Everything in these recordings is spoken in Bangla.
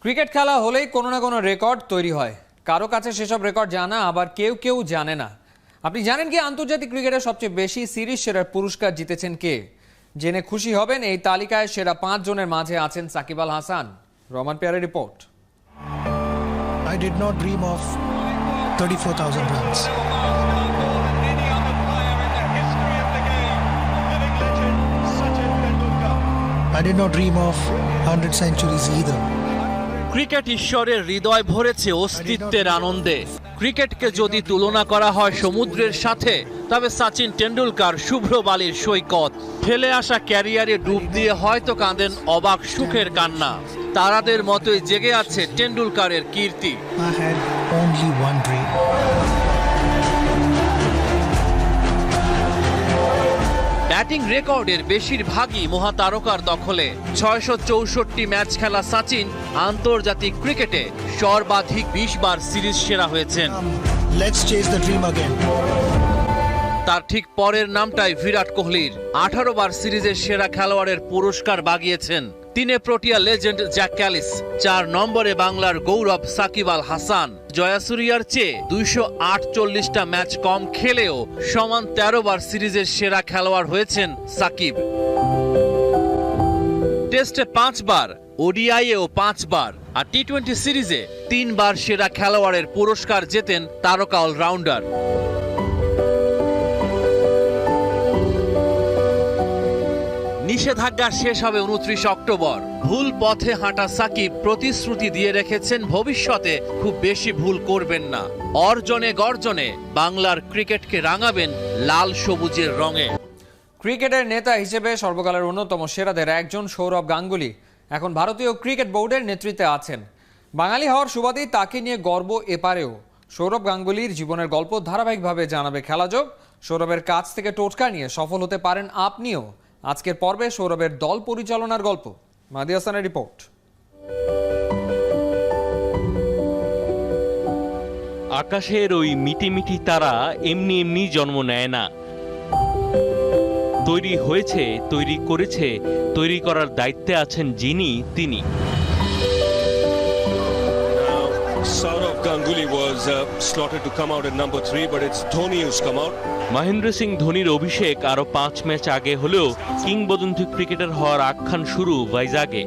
ক্রিকেট খেলা হলেই কোনো না কোনো রেকর্ড তৈরি হয়। কারো কাছে সেসব রেকর্ড জানা, আবার কেউ কেউ জানে না। আপনি জানেন কি আন্তর্জাতিক ক্রিকেটের সবচেয়ে বেশি সিরিজ সেরার পুরস্কার জিতেছেন কে? জেনে খুশি হবেন, এই তালিকায় সেরা 5 জনের মাঝে আছেন সাকিব আল হাসান। রহমান পিয়ারের report. I did not dream of 34,000 runs. I did not dream of 100 centuries either. Cricket ঈশ্বরের হৃদয় ভরেছে অস্তিত্বের আনন্দে। ক্রিকেটকে যদি তুলনা করা হয় সমুদ্রের সাথে, তবে সচিন টেন্ডুলকার শুভ্র বালির সৈকত। ফেলে আসা ক্যারিয়ারে ডুব দিয়ে হয়তো কাঁদেন অবাক সুখের কান্না। তারাদের মতোই জেগে আছে টেন্ডুলকারের কীর্তি। I had only one dream. Batting রেকর্ডের বেশিরভাগই মহাতারকার দখলে। 664 ম্যাচ খেলা সচিন আন্তর্জাতিক ক্রিকেটে সর্বাধিক 20 বার সিরিজ সেরা হয়েছেন। Let's chase the dream again. তার ঠিক পরের নামটাই বিরাট কোহলির। 18 বার সিরিজের সেরা খেলোয়াড়ের পুরস্কার বাগিয়েছেন। 3 প্রোটিয়া লেজেন্ড জ্যাক ক্যালিস, 4 নম্বরে বাংলার গৌরব সাকিব আল হাসান। জয়াসুরিয়ার চেয়ে 248টা ম্যাচ কম খেলেও সমান 13 বার সিরিজের সেরা খেলোয়াড় হয়েছেন সাকিব। টেস্টে 5 বার, ওডিআইয়েও 5 বার, আর টি-20 সিরিজে 3 বার সেরা খেলোয়াড়ের পুরস্কার জেতেন তারকা অলরাউন্ডার। নিষেধাজ্ঞা শেষ হবে 29 অক্টোবর। ভুল পথে হাঁটা সাকিব প্রতিশ্রুতি দিয়ে রেখেছেন ভবিষ্যতে খুব বেশি ভুল করবেন না। অর্জনে গর্জনে বাংলার ক্রিকেটকে রাঙাবেন লাল সবুজের রঙে। ক্রিকেটের নেতা হিসেবে সর্বকালের অন্যতম সেরাদের একজন সৌরভ গাঙ্গুলি এখন ভারতীয় ক্রিকেট বোর্ডের নেতৃত্বে আছেন। বাঙালি হওয়ার সুবাদেই তাকে নিয়ে গর্ব এপারেও। সৌরভ গাঙ্গুলির জীবনের গল্প ধারাবাহিকভাবে জানাবে খেলাযোগ। সৌরভের কাছ থেকে টোটকা নিয়ে সফল হতে পারেন আপনিও। আজকের পর্বে সৌরভের দল পরিচালনার গল্প। মাহদি হাসানের রিপোর্ট। আকাশের ওই মিটিমিটি তারা এমনি এমনি জন্ম নেয় না। তৈরি হয়েছে, তৈরি করেছে, তৈরি করার দায়িত্বে আছেন যিনি, তিনি। Saurav Ganguly was slotted to come out at number 3, but it's Dhoni who's come out. Mahendra Singh ধোনির অভিষেক আরো 5 ম্যাচ আগে হলেও কিংবদন্তি ক্রিকেটার হওয়ার আখ্যান শুরু ভাইজাগে।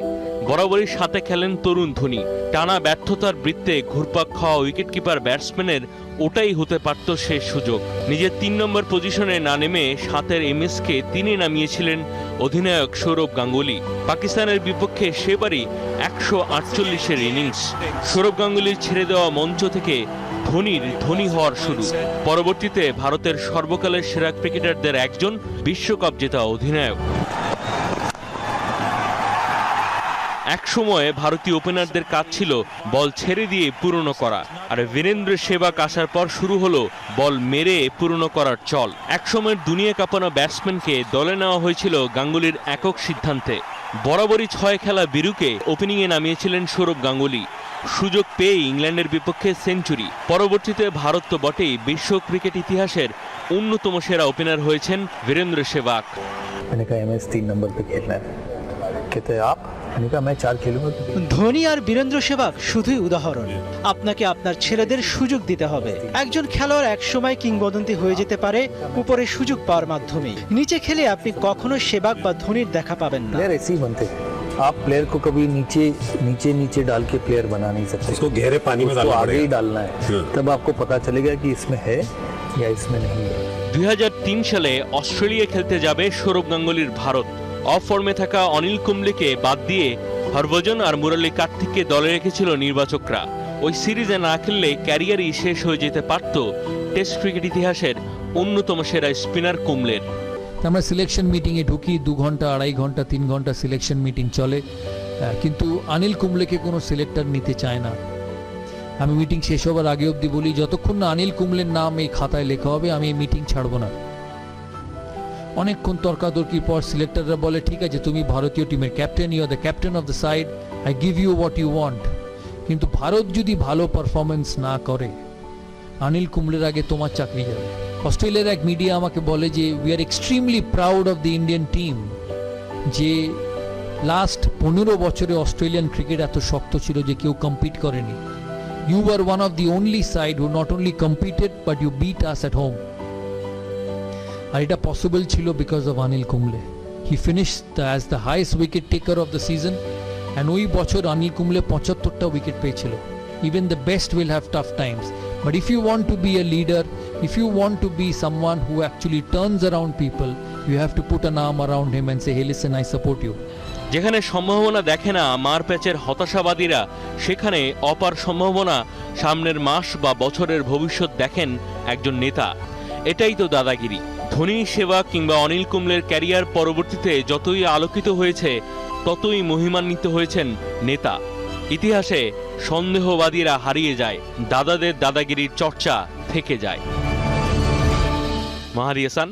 বরাবরই সাথে খেলেন তরুণ ধোনি। টানা ব্যর্থতার বৃত্তে ঘুরপাক খাওয়া উইকেটকিপার ব্যাটসম্যানের ওটাই হতে পারত শেষ সুযোগ। নিজের 3 নম্বর পজিশনে না নেমে 7-এর এমএসকে তিনি নামিয়েছিলেন অধিনায়ক সৌরভ গাঙ্গুলি। পাকিস্তানের বিপক্ষে সেবারই 148-এর ইনিংস। সৌরভ গাঙ্গুলির ছেড়ে দেওয়া মঞ্চ থেকে ধোনির ধোনি হওয়ার শুরু। পরবর্তীতে ভারতের সর্বকালের সেরা ক্রিকেটারদের একজন, বিশ্বকাপ জেতা অধিনায়ক। এক সময়ে ভারতীয় ওপেনারদের কাজ ছিল বল ছেড়ে দিয়ে পূরণ করা, আর বীরেন্দ্র সেহবাগ আসার পর শুরু হলো বল মেরে পূরণ করার চল। একসময়ের দুনিয়া কাঁপানো ব্যাটসম্যানকে দলে নেওয়া হয়েছিল গাঙ্গুলির একক সিদ্ধান্তে। বরাবরই 6 খেলা বীরুকে ওপেনিংয়ে নামিয়েছিলেন সৌরভ গাঙ্গুলি। সুযোগ পেয়ে ইংল্যান্ডের বিপক্ষে সেঞ্চুরি। পরবর্তীতে ভারত তো বটেই, বিশ্ব ক্রিকেট ইতিহাসের অন্যতম সেরা ওপেনার হয়েছেন বীরেন্দ্র সেহবাগ। ধোনি আর বীরেন্দ্র সেহবাগ শুধুই উদাহরণ। আপনাকে আপনার ছেলেদের সুযোগ দিতে হবে। একজন খেলোয়াড় একসময় কিংবদন্তি হয়ে যেতে পারে উপরে সুযোগ পাওয়ার মাধ্যমে। নিচে খেলে আপনি কখনো সেহবাগ বা ধোনির দেখা পাবেন না। आप प्लेयर को कभी नीचे डाल के प्लेयर बना नहीं सकते। उसको गहरे पानी में आगे ही डालना है, तब आपको पता चलेगा कि इसमें है या इसमें नहीं है। 2003 সালে অস্ট্রেলিয়া খেলতে যাবে সৌরভ গাঙ্গুলির ভারত। অফ ফর্মে থাকা অনিল কুম্বলেকে বাদ দিয়ে হরভজন আর মুরলী কার্তিককে দলে রেখেছিল নির্বাচকরা। ওই সিরিজে না খেললে ক্যারিয়ারই শেষ হয়ে যেতে পারত টেস্ট ক্রিকেট ইতিহাসের অন্যতম সেরা স্পিনার কুম্বলের। আমরা সিলেকশন মিটিংয়ে ঢুকি, 2 ঘন্টা 2.5 ঘন্টা 3 ঘন্টা সিলেকশন মিটিং চলে, কিন্তু অনিল কুম্বলেকে কোনো সিলেক্টর নিতে চায় না। আমি মিটিং শেষ হবার আগে অবধি বলি, যতক্ষণ না অনিল কুম্বলের নাম এই খাতায় লেখা হবে আমি এই মিটিং ছাড়বো না। অনেকক্ষণ তর্কাতর্কির পর সিলেক্টররা বলে, ঠিক আছে তুমি ভারতীয় টিমের captain, you are the captain of the side, I give you what you want, কিন্তু ভারত যদি ভালো পারফরমেন্স না করে অনিল কুম্বলের আগে তোমার চাকরি যাবে। অস্ট্রেলিয়ার এক মিডিয়া আমাকে বলে যে we are extremely proud of the Indian team, যে লাস্ট 15 বছরে অস্ট্রেলিয়ান ক্রিকেট এত শক্ত ছিল যে কেউ কম্পিট করেনি। You were one of the only side who not only competed but you beat us at home. আর এটা পসিবল ছিল because of Anil Kumble. He finished as the highest wicket taker of the season and ওই বছর অনিল কুম্বলে 75টা উইকেট পেয়েছিল। Even the best will have tough times. But if you want to be a leader, if you want to be someone who actually turns around people, you have to put an arm around him and say, hey listen, I support you. যেখানে সম্ভাবনা দেখে না মারপ্যাচের হতাশাবাদীরা, সেখানে অপার সম্ভাবনা সামনের মাস বা বছরের ভবিষ্যৎ দেখেন একজন নেতা। এটাই তো দাদাগিরি। ধোনি, সেহবাগ কিংবা অনিল কুম্বলের ক্যারিয়ার পরবর্তীতে যতই আলোকিত হয়েছে ততই মহিমান্বিত হয়েছেন নেতা। ইতিহাসে সন্দেহবাদীরা হারিয়ে যায়, দাদাদের দাদাগিরির চর্চা থেকে যায়। মাহাদি হাসান,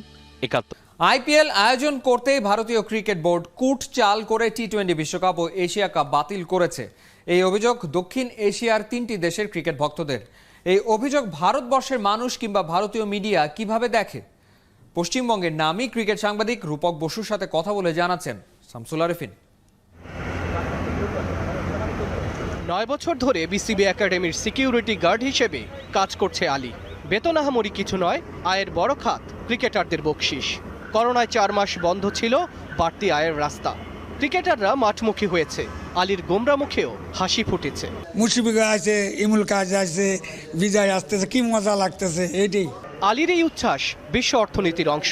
71। আইপিএল আয়োজন করতেই ভারতীয় ক্রিকেট বোর্ড কূট চাল করে টি-20 বিশ্বকাপ ও এশিয়া কাপ বাতিল করেছে। এই অভিযোগ দক্ষিণ এশিয়ার 3টি দেশের ক্রিকেট ভক্তদের। এই অভিযোগ ভারতবর্ষের মানুষ কিংবা ভারতীয় মিডিয়া কিভাবে দেখে? পশ্চিমবঙ্গের নামী ক্রিকেট সাংবাদিক রূপক বসুর সাথে কথা বলে জানাচ্ছেন শামসুল আরেফিন। 9 বছর ধরে বিসিবি একাডেমির সিকিউরিটি গার্ড হিসেবে কাজ করছে আলী। বেতন আহামরি কিছু নয়, আয়ের বড় খাত ক্রিকেটারদের বকশিস। করোনায় 4 মাস বন্ধ ছিল বাড়তি আয়ের রাস্তা। ক্রিকেটাররা মাঠমুখী হয়েছে, আলীর গোমরা মুখেও হাসি ফুটেছে। মুশফিকা আছে, ইমুল কাজ আছে, বিজয় আসতেছে, কি মজা লাগতেছে এটাই। আলীর এই উচ্ছ্বাস বিশ্ব অর্থনীতির অংশ।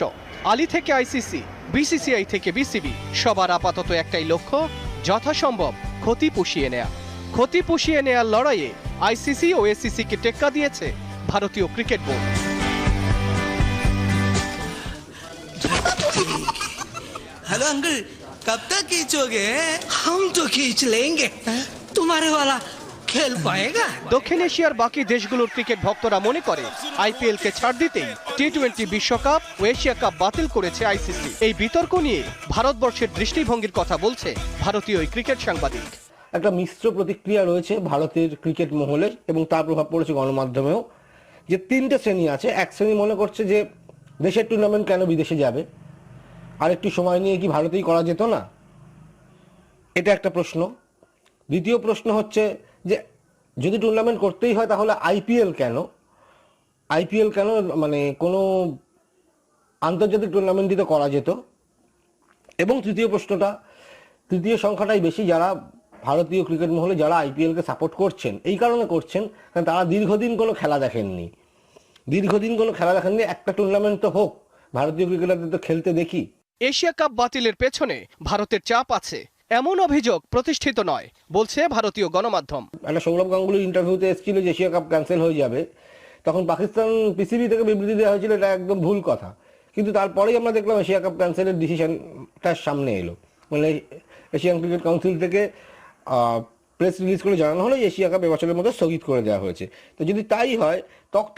আলী থেকে আইসিসি, বিসিসিআই থেকে বিসিবি, সবার আপাতত একটাই লক্ষ্য, যথাসম্ভব ক্ষতি পুষিয়ে নেয়া। ক্ষতি পুষিয়ে নেয়ার লড়াইয়ে আইসিসি ও এসিসিকে টেক্কা দিয়েছে ভারতীয় ক্রিকেট বোর্ড। हेलो अंकल, कब तक खींचोगे? हम तो खींच लेंगे, तुम्हारे वाला खेल पाएगा? দক্ষিণ এশিয়ার বাকি দেশগুলোর ক্রিকেট ভক্তরা মনে করে আইপিএল কে ছাড় দিতেই টি-20 বিশ্বকাপ ও এশিয়া কাপ বাতিল করেছে আইসিসি। এই বিতর্ক নিয়ে ভারতবর্ষের দৃষ্টিভঙ্গির কথা বলছে ভারতীয় এই ক্রিকেট সাংবাদিক। একটা মিশ্র প্রতিক্রিয়া রয়েছে ভারতের ক্রিকেট মহলের এবং তার প্রভাব পড়েছে গণমাধ্যমেও। যে 3টে শ্রেণী আছে। এক শ্রেণী মনে করছে যে দেশের টুর্নামেন্ট কেন বিদেশে যাবে, আর একটু সময় নিয়ে কি ভারতেই করা যেত না, এটা একটা প্রশ্ন। দ্বিতীয় প্রশ্ন হচ্ছে যে যদি টুর্নামেন্ট করতেই হয় তাহলে আইপিএল কেন, মানে কোনো আন্তর্জাতিক টুর্নামেন্টই তো করা যেত। এবং তৃতীয় সংখ্যাটাই বেশি, যারা ভারতীয় ক্রিকেট মহলে যারা আইপিএলকে সাপোর্ট করছেন, এই কারণে করছেন কারণ তারা দীর্ঘদিন কোনো খেলা দেখেননি। একটা টুর্নামেন্ট তো হোক, ভারতীয় ক্রিকেটারদের তো খেলতে দেখি। এশিয়া কাপ বাতিলের পেছনে ভারতের চাপ আছে এমন অভিযোগ প্রতিষ্ঠিত নয়, বলছে ভারতীয় গণমাধ্যম। একটা সৌরভ গাঙ্গুলির ইন্টারভিউতে এসেছিল যে এশিয়া কাপ ক্যান্সেল হয়ে যাবে, তখন পাকিস্তান পিসিবি থেকে বিবৃতি দেওয়া হয়েছিল এটা একদম ভুল কথা। কিন্তু তারপরেই আমরা দেখলাম এশিয়া কাপ ক্যান্সেলের ডিসিশনটা সামনে এলো, মানে এশিয়ান ক্রিকেট কাউন্সিল থেকে প্রেস রিলিজ করে জানানো হলো এশিয়া কাপ এবছরের মধ্যে স্থগিত করে দেওয়া হয়েছে। তো যদি তাই হয়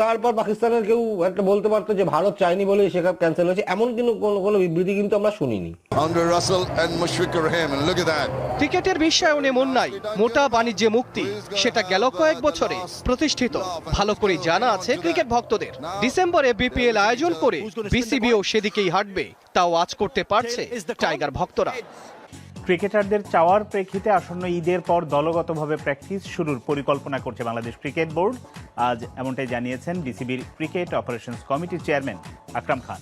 তারপর পাকিস্তানের কেউ একটা বলতে পারতো যে ভারত চায়নি বলে এশিয়া কাপ ক্যান্সেল হয়েছে, এমন কিন্তু কোনো বিবৃতি কিন্তু আমরা শুনিনি। ক্রিকেটের বিশ্বায়নে মন নাই, মোটা বাণিজ্যে মুক্তি, সেটা গেল কয়েক বছরে প্রতিষ্ঠিত ভালো করে জানা আছে ক্রিকেট ভক্তদের। ডিসেম্বরে বিপিএল আয়োজন করে বিসিবিও সেদিকেই হাঁটবে, তাও আজ করতে পারছে টাইগার ভক্তরা। ক্রিকেটারদের চাওয়ার প্রেক্ষিতে আসন্ন ঈদের পর দলগতভাবে প্র্যাকটিস শুরুর পরিকল্পনা করছে বাংলাদেশ ক্রিকেট বোর্ড। আজ এমনটাই জানিয়েছেন বিসিবির ক্রিকেট অপারেশনস কমিটির চেয়ারম্যান আকরাম খান।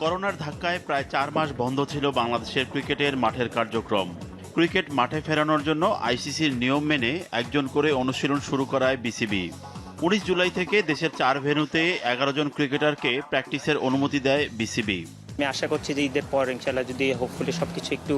করোনার ধাক্কায় প্রায় 4 মাস বন্ধ ছিল বাংলাদেশের ক্রিকেটের মাঠের কার্যক্রম। ক্রিকেট মাঠে ফেরানোর জন্য আইসিসির নিয়ম মেনে একজন করে অনুশীলন শুরু করায় বিসিবি। 19 জুলাই থেকে দেশের 4 ভেন্যুতে 11 জন ক্রিকেটারকে প্র্যাকটিসের অনুমতি দেয় বিসিবি। আমি আশা করছি যে ঈদের পর ইনশাল্লাহ যদি হোপফুলি সবকিছু একটু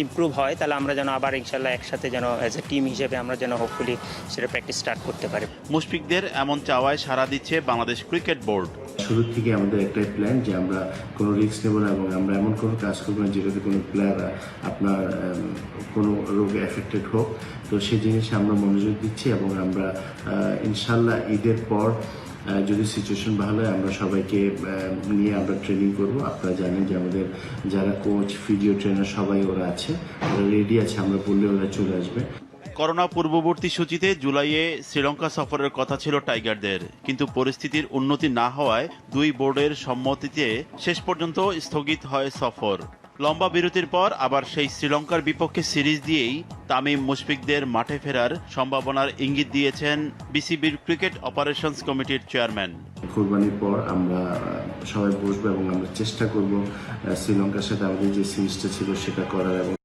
ইমপ্রুভ হয়, তাহলে আমরা যেন আবার ইনশাল্লাহ একসাথে যেন অ্যাজ এ টিম হিসেবে আমরা যেন হোপফুলি সেটা প্র্যাকটিস স্টার্ট করতে পারি। মুশফিকদের এমন চাওয়ায় সাড়া দিচ্ছে বাংলাদেশ ক্রিকেট বোর্ড। শুরু থেকে আমাদের একটাই প্ল্যান যে আমরা কোনো রিস্ক নেব না এবং আমরা এমন কোনো কাজ করবো না যেটাতে কোনো প্লেয়ার আপনার কোনো রোগে এফেক্টেড হোক। তো সেই জিনিসে আমরা মনোযোগ দিচ্ছি এবং আমরা ইনশাল্লাহ ঈদের পর যদি সিচুয়েশন ভালো হয় আমরা সবাইকে নিয়ে আমরা ট্রেনিং করব। আপনারা জানেন যে আমাদের যারা কোচ, ফিজিও ট্রেনার সবাই ওরা আছে, ওরা রেডি আছে, আমরা বললে ওরা চলে আসবে। করোনা পূর্ববর্তী সূচিতে জুলাইয়ে শ্রীলঙ্কা সফরের কথা ছিল টাইগারদের, কিন্তু পরিস্থিতির উন্নতি না হওয়ায় দুই বোর্ডের সম্মতিতে শেষ পর্যন্ত স্থগিত হয় সফর। লম্বা বিরতির পর আবার সেই শ্রীলঙ্কার বিপক্ষে সিরিজ দিয়েই তামিম মুশফিকদের মাঠে ফেরার সম্ভাবনার ইঙ্গিত দিয়েছেন বিসিবির ক্রিকেট অপারেশনস কমিটির চেয়ারম্যান। কোরবানির পর আমরা সবাই বসবো এবং আমরা চেষ্টা করব শ্রীলঙ্কার সাথে আমাদের যে সিরিজটা ছিল সেটা করার এবং